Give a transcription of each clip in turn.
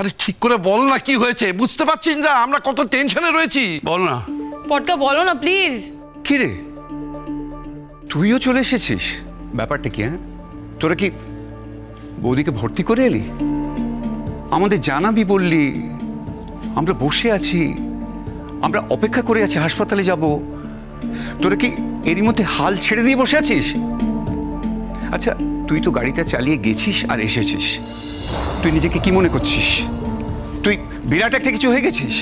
আরে ঠিক করে বল না কি হয়েছে, বুঝতে পারছিস না আমরা কত টেনশনে রয়েছি। বল না পটকা, বলো না প্লিজ। কি রে, তুইও চলে এসেছিস? ব্যাপারটা কি? হ্যাঁ, তোরা কি বৌদিকে ভর্তি করে এলি? আমাদের জানাবি বললি, আমরা বসে আছি, আমরা অপেক্ষা করে আছি হাসপাতালে যাব। তোরা কি এরই মধ্যে হাল ছেড়ে দিয়ে বসে আছিস? আচ্ছা, তুই তো গাড়িটা চালিয়ে গেছিস আর এসেছিস, তুই নিজেকে কি মনে করছিস? তুই বিরাট একটা কিছু হয়ে গেছিস?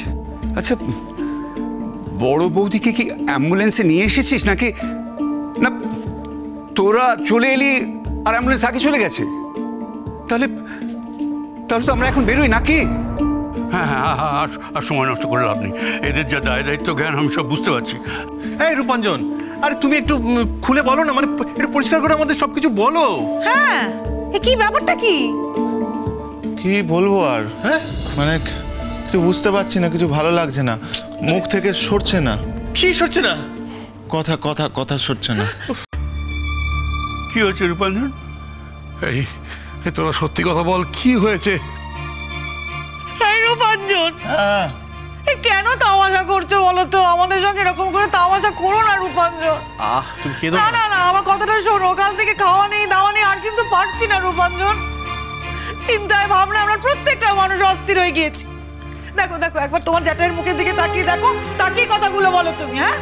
আচ্ছা, বড় বৌদিকে কি অ্যাম্বুলেন্সে নিয়ে এসেছিস নাকি না তোরা চলে এলি আর অ্যাম্বুলেন্স আগে চলে গেছে? তাহলে তাহলে তো আমরা এখন বেরোই নাকি? হ্যাঁ হ্যাঁ, আর সময় নষ্ট করে লাভ নেই, এদের যা দায় দায়িত্ব জ্ঞান আমি সব বুঝতে পারছি। এই রূপাঞ্জন, আরে তুমি একটু খুলে বলো না, মানে একটু পরিষ্কার করে আমাদের সবকিছু বলো। হ্যাঁ, কি ব্যাপারটা কি? কি বলবো আর, হ্যাঁ মানে কিছু বুঝতে পারছি না, কিছু ভালো লাগছে না, মুখ থেকে সরছে না। কি সরছে না? কথা কথা কথা সরছে না। কি হয়েছে রূপাঞ্জন? এই তোরা সত্যি কথা বল, কি হয়েছে? রূপাঞ্জন, কেন তামাশা করছো বলো তো? আমাদের সঙ্গে এরকম করে তামাশা করো না রূপাঞ্জন। তুমি কেঁদো না না না, আমার কথাটা শোনো। কাল থেকে খাওয়া নেই, দাওয়া নেই, আর কিন্তু পারছি না রূপাঞ্জন। চিন্তায় ভাবনা আমরা প্রত্যেকটা মানুষ অস্থির হয়ে গিয়েছি। দেখো দেখো, একবার তোমার জ্যাঠাইয়ের মুখের দিকে তাকিয়ে দেখো, তাকিয়ে কথাগুলো বলো তুমি। হ্যাঁ,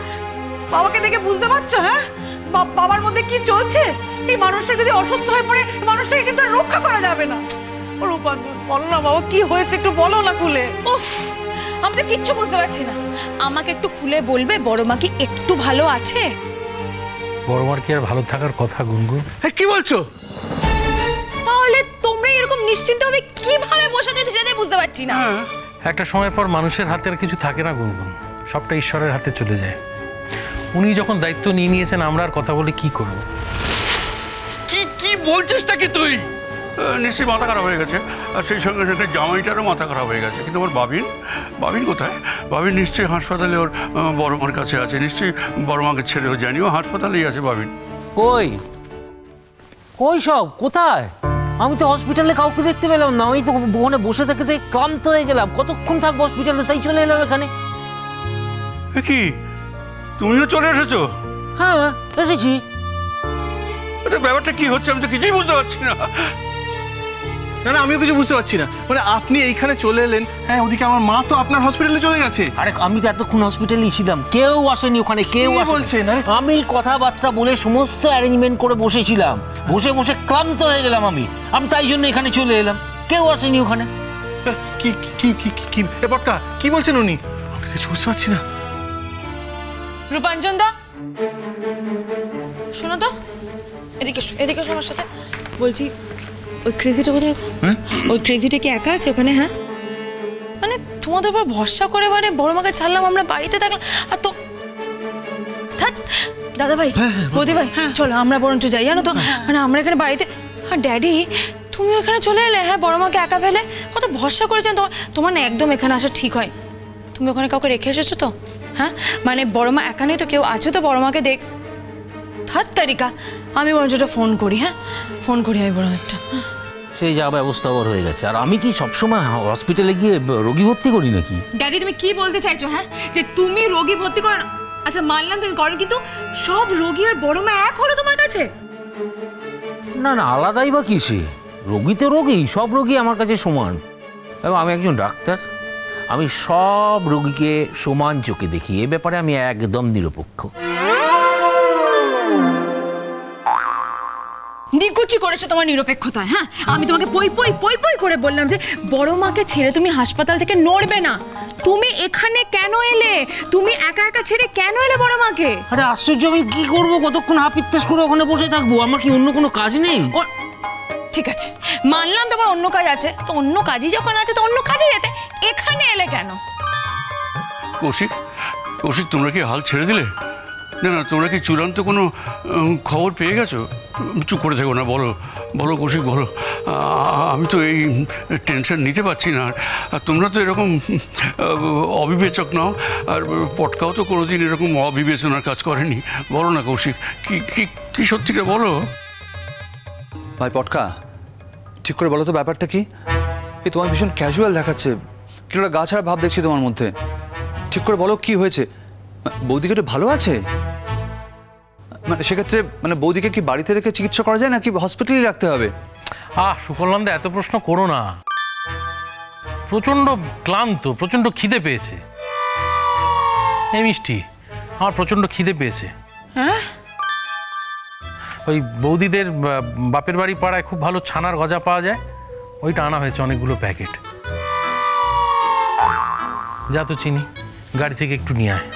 বাবাকে দেখে বুঝতে পারছো? হ্যাঁ, বাবার মধ্যে কি চলছে? এই মানুষটা যদি অসুস্থ হয়ে পড়ে, মানুষটাকে কিন্তু রক্ষা করা যাবে না। রূপাঞ্জন, বলো না বাবা, কি হয়েছে একটু বলো না খুলে। উফ, আমি তো কিচ্ছু বুঝতে পারছি না। আমাকে একটু খুলে বলবে বড় মা কি একটু ভালো আছে? বড় মার কি আর ভালো থাকার কথা গুনগুন? কি বলছো? তাহলে তোমরা এরকম নিশ্চিন্তভাবে কিভাবে বসে আছো সেটাই বুঝতে পারছি না। একটা সময়ের পর মানুষের হাতে আর কিছু থাকে না গুনগুন, সবটা ঈশ্বরের হাতে চলে যায়। উনি যখন দায়িত্ব নিয়ে নিয়েছেন, আমরা আর কথা বলে কি করব? কি কি বলছিসটা কি তুই? নিশ্চয়ই মাথা খারাপ হয়ে গেছে, আর সেই সঙ্গে সঙ্গে জামাইটারও মাথা খারাপ হয়ে গেছে। কিন্তু আমার বাবিন কোথায়? বাবিন নিশ্চয়ই হাসপাতালে ওর বড় মার কাছে আছে, নিশ্চয়ই বড় মাকে ছেড়েও জানি, ও হাসপাতালেই আছে বাবিন। কই কই সব কোথায়? আমি তো হসপিটালে কাউকে দেখতে পেলাম না। আমি তো ওখানে বসে থেকে ক্লান্ত হয়ে গেলাম। কতক্ষণ থাকবো হসপিটালে, তাই চলে এলাম এখানে। কি তুমিও চলে এসেছো? হ্যাঁ, এসেছি। ব্যাপারটা কি হচ্ছে আমি তো কিছুই বুঝতে পারছি না। না না, আমিও কিছু বুঝতে পারছি না। মানে আপনি এইখানে চলে এলেন, হ্যাঁ, ওদিকে আমার মা তো আপনার হসপিটালে চলে গেছে। আরে আমি তো এতক্ষণ হসপিটালেই ছিলাম, কেউ আসেনি ওখানে, কেউ আসেনি। আমি কথাবার্তা বলে সমস্ত অ্যারেঞ্জমেন্ট করে বসেছিলাম, বসে বসে ক্লান্ত হয়ে গেলাম আমি তাই জন্য এখানে চলে এলাম। কেউ আসেনি ওখানে। কি কি কি কি ব্যাপারটা কি বলছেন উনি? আমি কিছু বুঝতে পারছি না। রূপাঞ্জন দা, শোনো তো, এদিকে এদিকে আমার সাথে। বলছি, ওই ক্রেজিটা কোথায়? ওই ক্রেজিটা কি একা আছে ওখানে? হ্যাঁ, মানে তোমাদের উপর ভরসা করে মানে বড় মাকে ছাড়লাম, আমরা বাড়িতে থাকলাম, আর তো দাদা ভাই, বৌদি ভাই, চলো আমরা বরঞ্চ যাই, জানো তো, মানে আমরা এখানে বাড়িতে। আর ড্যাডি, তুমি এখানে চলে এলে, হ্যাঁ, বড় মাকে একা ফেলে। কত ভরসা করেছেন তোমার না একদম এখানে আসা ঠিক হয়। তুমি ওখানে কাউকে রেখে এসেছো তো? হ্যাঁ, মানে বড় মা একা নেই তো, কেউ আছে তো বড় মাকে দেখ। তারিকা, আমি বরঞ্চ ফোন করি। হ্যাঁ, ফোন করি আমি বড় একটা। সেই যা ব্যবস্থা হয়ে গেছে। আর আমি কি সবসময় হসপিটালে গিয়ে রোগী ভর্তি করি নাকি? ড্যাডি, তুমি কি বলতে চাইছো? হ্যাঁ, যে তুমি রোগী ভর্তি করো না? আচ্ছা, মানলাম তুমি করো, কিন্তু সব রোগী আর বড় মা এক হলো তোমার কাছে? না না, আলাদাই বা কিসে? রোগী তো রোগী, সব রোগী আমার কাছে সমান। এবং আমি একজন ডাক্তার, আমি সব রোগীকে সমান চোখে দেখি। এ ব্যাপারে আমি একদম নিরপেক্ষ। নিকুচি করেছো তোমার নিরপেক্ষতা। হ্যাঁ, আমি তোমাকে পই পই করে বললাম যে বড় মাকে ছেড়ে তুমি হাসপাতাল থেকে নড়বে না। তুমি এখানে কেন এলে? তুমি একা একা ছেড়ে কেন এলে বড় মাকে? আরে আশ্চর্য, আমি কি করবো? কতক্ষণ হাপিত্তাস করে ওখানে বসে থাকবো? আমার কি অন্য কোনো কাজ নেই? ঠিক আছে, মানলাম তোমার অন্য কাজ আছে, তো অন্য কাজই যখন আছে তো অন্য কাজে যেতে, এখানে এলে কেন? কৌশিক, তোমরা কি হাল ছেড়ে দিলে? না না, তোমরা কি চূড়ান্ত কোনো খবর পেয়ে গেছো? চুপ করে থেকো না, বলো কৌশিক, বলো। আমি তো এই টেনশন নিতে পারছি না। আর তোমরা তো এরকম অবিবেচক নাও, আর পটকাও তো কোনোদিন এরকম অবিবেচনার কাজ করেনি। বলো না কৌশিক, কি সত্যিটা বলো। ভাই পটকা, ঠিক করে বলো তো ব্যাপারটা কি? এই তোমার ভীষণ ক্যাজুয়াল দেখাচ্ছে, কি একটা গা ছাড়া ভাব দেখছি তোমার মধ্যে। ঠিক করে বলো কি হয়েছে? বৌদিকে একটু ভালো আছে? মানে সেক্ষেত্রে মানে বৌদিকে কি বাড়িতে রেখে চিকিৎসা করা যায় নাকি হসপিটালে রাখতে হবে? সুকল্যাণদা, এত প্রশ্ন করো না। প্রচন্ড ক্লান্ত, প্রচন্ড খিদে পেয়েছে। এই মিষ্টি, আমার প্রচন্ড খিদে পেয়েছে। হ্যাঁ, ওই বৌদিদের বাপের বাড়ি পাড়ায় খুব ভালো ছানার গজা পাওয়া যায়, ওইটা আনা হয়েছে অনেকগুলো প্যাকেট। যা তো চিনি, গাড়ি থেকে একটু নিয়ে আয়।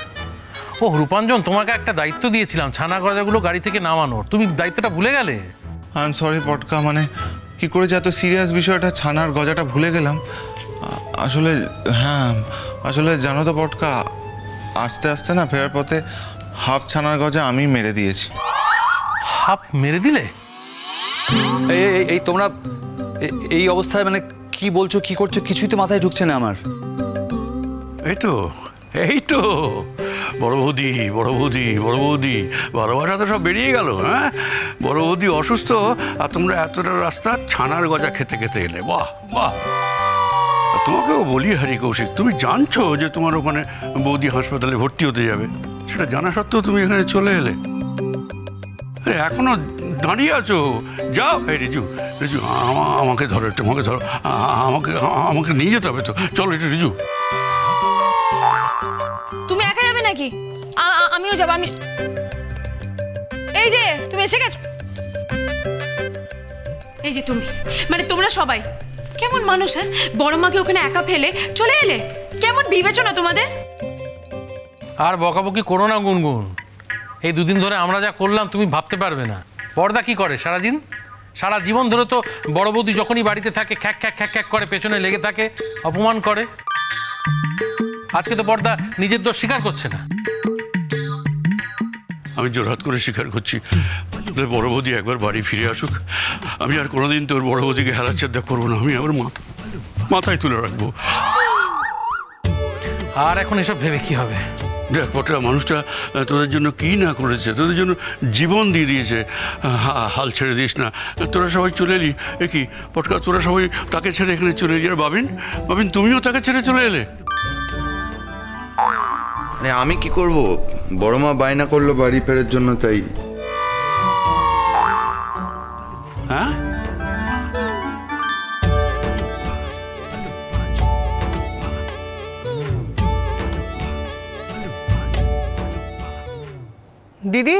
ও রূপাঞ্জন, তোমাকে একটা দায়িত্ব দিয়েছিলাম ছানা গজাগুলো গাড়ি থেকে নামানোর, তুমি দায়িত্বটা ভুলে গেলে? আই এম সরি পটকা, মানে কি করে যে এত সিরিয়াস বিষয়টা ছানার গজাটা ভুলে গেলাম। আসলে হ্যাঁ, আসলে জানো তো পটকা, আস্তে আস্তে না ফেরার পথে হাফ ছানার গজা আমি মেরে দিয়েছি। হাফ মেরে দিলে? এই তোমরা এই অবস্থায় মানে কি বলছো, কি করছো, কিছুই তো মাথায় ঢুকছে না আমার। এই তো বড় বৌদি, বড় বৌদি, বড় বৌদি, ভালোবাসা তো সব বেরিয়ে গেল। হ্যাঁ, বড় বৌদি অসুস্থ আর তোমরা এতটা রাস্তা ছানার গজা খেতে খেতে এলে। বাহ বাহ। তোমাকেও বলি হারি কৌশিক, তুমি জানছো যে তোমার ওখানে বৌদি হাসপাতালে ভর্তি হতে যাবে, সেটা জানা সত্ত্বেও তুমি এখানে চলে এলে। এখনো দাঁড়িয়ে আছো? যাও। এই রিজু, রিজু আমাকে ধরো একটু, আমাকে ধরো, আমাকে নিয়ে যেতে হবে তো। চলো একটু রিজু। তুমি একা যাবে নাকি? আমিও যাবো। আমি এই যে তুমি এসে গেছো। এই যে তুমি, মানে তোমরা সবাই কেমন মানুষ? হ্যাঁ, বড় মাকে ওখানে একা ফেলে চলে এলে, কেমন বিবেচনা তোমাদের? আর বকাবকি করো না গুনগুন। এই দুদিন ধরে আমরা যা করলাম তুমি ভাবতে পারবে না। পর্দা কি করে সারাদিন? সারা জীবন ধরে তো বড় বৌদি যখনই বাড়িতে থাকে খ্যাক খ্যাক খ্যাক খ্যাক করে পেছনে লেগে থাকে, অপমান করে। আজকে তো পর্দা নিজের দোষ স্বীকার করছে না। আমি জোরহাত করে স্বীকার করছি, বড় বৌদি একবার বাড়ি ফিরে আসুক, আমি আর কোনোদিন তোর বড় বৌদিকে হেলাচ্ছেদা করবো না। আমি আবার মাথায় তুলে রাখবো। আর এখন এসব ভেবে কি হবে? দেখ পটকা, মানুষটা তোদের জন্য কি না করেছে, তোদের জন্য জীবন দিয়ে দিয়েছে। হাল ছেড়ে দিস না। তোরা সবাই চলে এলি। এ কি পটকা, তোরা সবাই তাকে ছেড়ে এখানে চলে এলি। আর বাবিন, বাবিন তুমিও তাকে ছেড়ে চলে এলে? মানে আমি কি করব, বড় মা বায়না করলো বাড়ি ফেরার জন্য, তাই। হ্যাঁ, দিদি,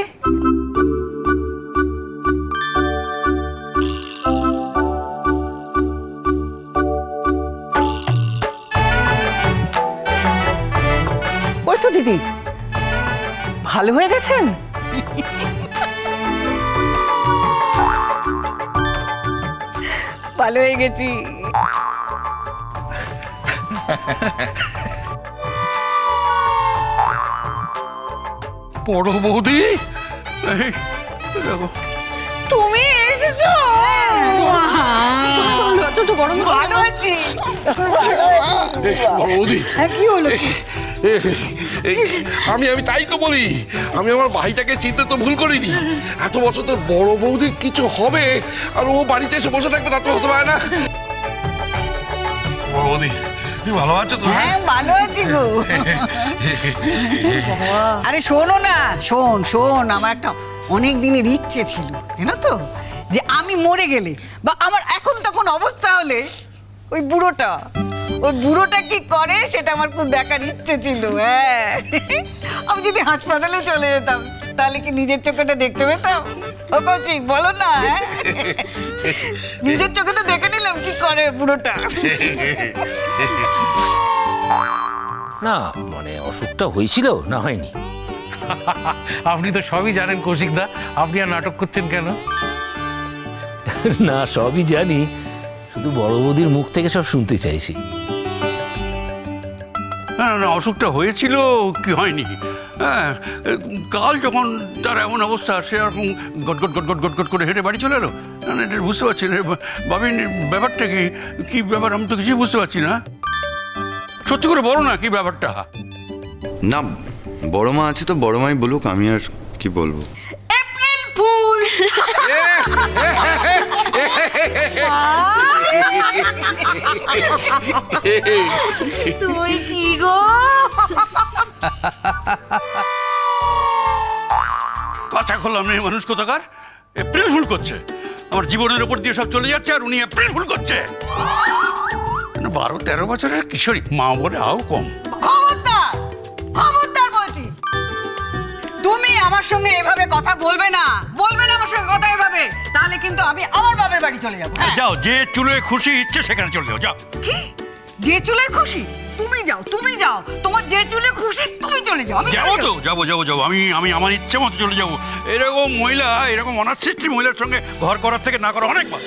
ওই তো দিদি, ভালো হয়ে গেছেন? ভালো হয়ে গেছি। বড় বৌদি, তুমি এসেছো? ভালো আছো তো? বড় ভালো আছি। বৌদি, কি হলো? আমি তাই তো বলি, আমি আমার ভাইটাকে চিনতে তো ভুল করিনি। এত বছর তোর বড় বৌদির কিছু হবে আর ও বাড়িতে এসে বসে থাকবে, তা তো হতে পারে না। বড় বৌদি, তুমি ভালো আছো তো? হ্যাঁ, ভালো আছি গো। আরে শোনো না, শোন, আমার একটা অনেক দিনের ইচ্ছে ছিল, জানো তো, যে আমি মরে গেলে বা আমার এখন তখন অবস্থা হলে ওই বুড়োটা কি করে সেটা আমার খুব দেখার ইচ্ছে ছিল। হ্যাঁ, আমি যদি হাসপাতালে চলে যেতাম তাহলে কি নিজের চোখেটা দেখতে পেতাম? ও কৌশিক, বলো না। নিজের চোখে তো দেখে নিলাম কি করে বুড়োটা। না মানে অসুখটা হয়েছিল না হয়নি? আপনি তো সবই জানেন কৌশিকদা, আপনি আর নাটক করছেন কেন? না সবই জানি, শুধু বড় বৌদির মুখ থেকে সব শুনতে চাইছি। না না, অসুখটা হয়েছিল কি হয়নি। হ্যাঁ, কাল যখন তার এমন অবস্থা, সে এরকম গটগট গটগট গটগট করে হেঁটে বাড়ি চলে এলো। না না, এটা বুঝতে পারছি না বাবিন, ব্যাপারটা কি ব্যাপার, আমি তো কিছুই বুঝতে পারছি না। সত্যি করে বলো না কি ব্যাপারটা। না, বড় মা আছে তো বড় মাই বলুক, আমি আর কি বলবো। April fool. তুই কি গো? কথা খোলা মেয়ে মানুষ কোথাকার এপ্রিল ফুল করছে, আমার জীবনের উপর দিয়ে সব চলে যাচ্ছে আর উনি এপ্রিল ফুল করছে। 12-13 বছরের কিশোরী, মা বলে আও কম। খবরদার, খবরদার বলছি, তুমি আমার সঙ্গে এভাবে কথা বলবে না, বলবে না আমার সঙ্গে কথা এভাবে, তাহলে কিন্তু আমি আমার বাবার বাড়ি চলে যাবো। যাও, যে চুলে খুশি ইচ্ছে সেখানে চলে যাও। যাও। কি? যে চুলে খুশি? তুমি যাও, তুমি যাও, তোমার যে চুলে খুশি তুমি চলে যাও। আমি যাবো তো, যাবো যাবো যাবো, আমি আমার ইচ্ছে মতো চলে যাবো। এরকম মহিলা, এরকম অনাসৃষ্টি মহিলার সঙ্গে ঘর করার থেকে না করা অনেক ভালো।